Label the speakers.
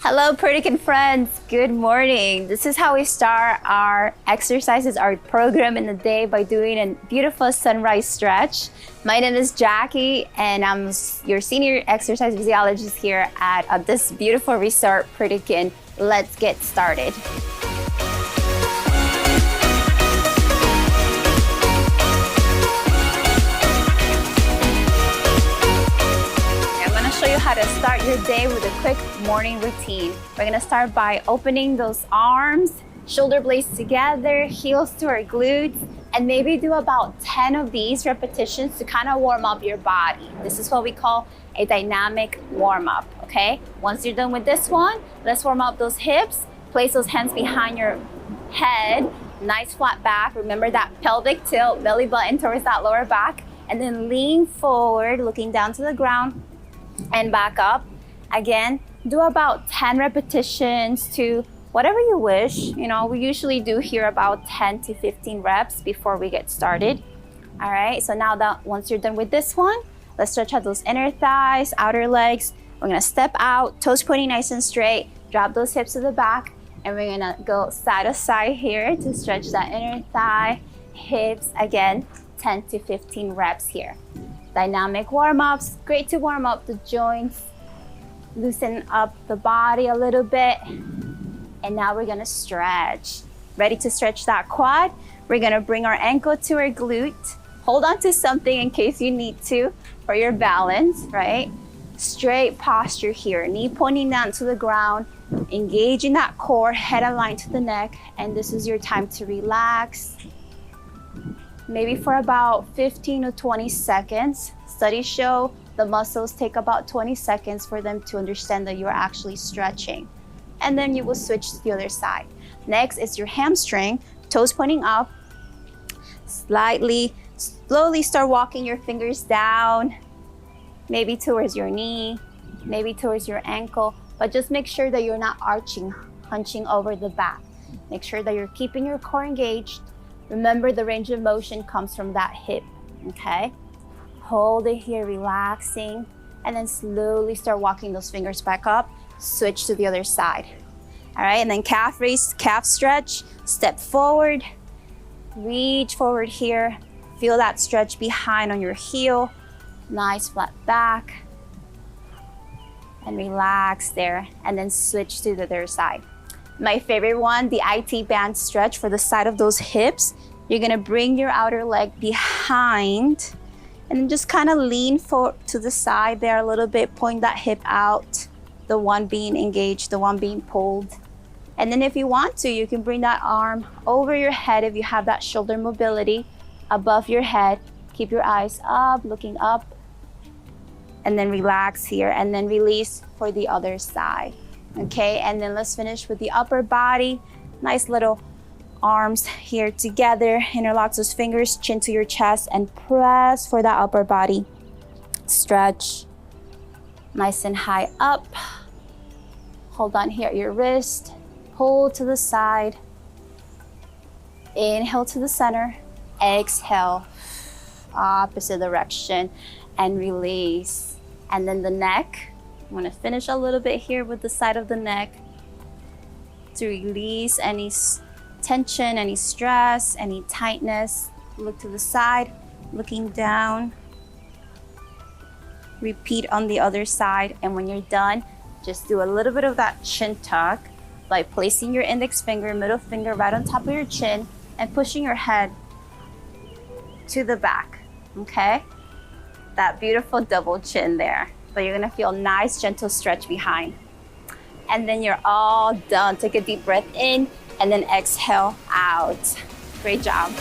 Speaker 1: Hello, Pritikin friends. Good morning. This is how we start our exercises, our program in the day by doing a beautiful sunrise stretch. My name is Jackie, and I'm your senior exercise physiologist here at this beautiful resort, Pritikin. Let's get started. Show you how to start your day with a quick morning routine. We're gonna start by opening those arms, shoulder blades together, heels to our glutes, and maybe do about 10 of these repetitions to kind of warm up your body. This is what we call a dynamic warm up, okay? Once you're done with this one, let's warm up those hips. Place those hands behind your head, nice flat back. Remember that pelvic tilt, belly button towards that lower back, and then lean forward, looking down to the ground, and back up. Again, do about 10 repetitions to whatever you wish. You know, we usually do here about 10 to 15 reps before we get started. All right, so now that once you're done with this one, let's stretch out those inner thighs, outer legs. We're gonna step out, toes pointing nice and straight, drop those hips to the back, and we're gonna go side to side here to stretch that inner thigh, hips. Again, 10 to 15 reps here. Dynamic warm-ups, great to warm up the joints, loosen up the body a little bit. And now we're gonna stretch. Ready to stretch that quad? We're gonna bring our ankle to our glute. Hold on to something in case you need to for your balance, right? Straight posture here, knee pointing down to the ground, engaging that core, head aligned to the neck, and this is your time to relax. Maybe for about 15 to 20 seconds. Studies show the muscles take about 20 seconds for them to understand that you're actually stretching. And then you will switch to the other side. Next is your hamstring, toes pointing up. Slowly start walking your fingers down, maybe towards your knee, maybe towards your ankle, but just make sure that you're not arching, hunching over the back. Make sure that you're keeping your core engaged. Remember, the range of motion comes from that hip, okay? Hold it here, relaxing, and then slowly start walking those fingers back up. Switch to the other side. All right, and then calf raise, calf stretch. Step forward, reach forward here. Feel that stretch behind on your heel. Nice flat back. And relax there, and then switch to the other side. My favorite one, the IT band stretch for the side of those hips. You're gonna bring your outer leg behind and then just kind of lean to the side there a little bit, point that hip out, the one being engaged, the one being pulled. And then if you want to, you can bring that arm over your head if you have that shoulder mobility above your head. Keep your eyes up, looking up, and then relax here, and then release for the other side. Okay, and then let's finish with the upper body. Nice little arms here together. Interlock those fingers, chin to your chest, and press for that upper body. Stretch nice and high up. Hold on here at your wrist. Pull to the side. Inhale to the center. Exhale, opposite direction, and release. And then the neck. I'm gonna finish a little bit here with the side of the neck to release any tension, any stress, any tightness. Look to the side, looking down. Repeat on the other side, and when you're done, just do a little bit of that chin tuck by placing your index finger, middle finger right on top of your chin and pushing your head to the back, okay? That beautiful double chin there. But you're gonna feel nice, gentle stretch behind. And then you're all done. Take a deep breath in and then exhale out. Great job.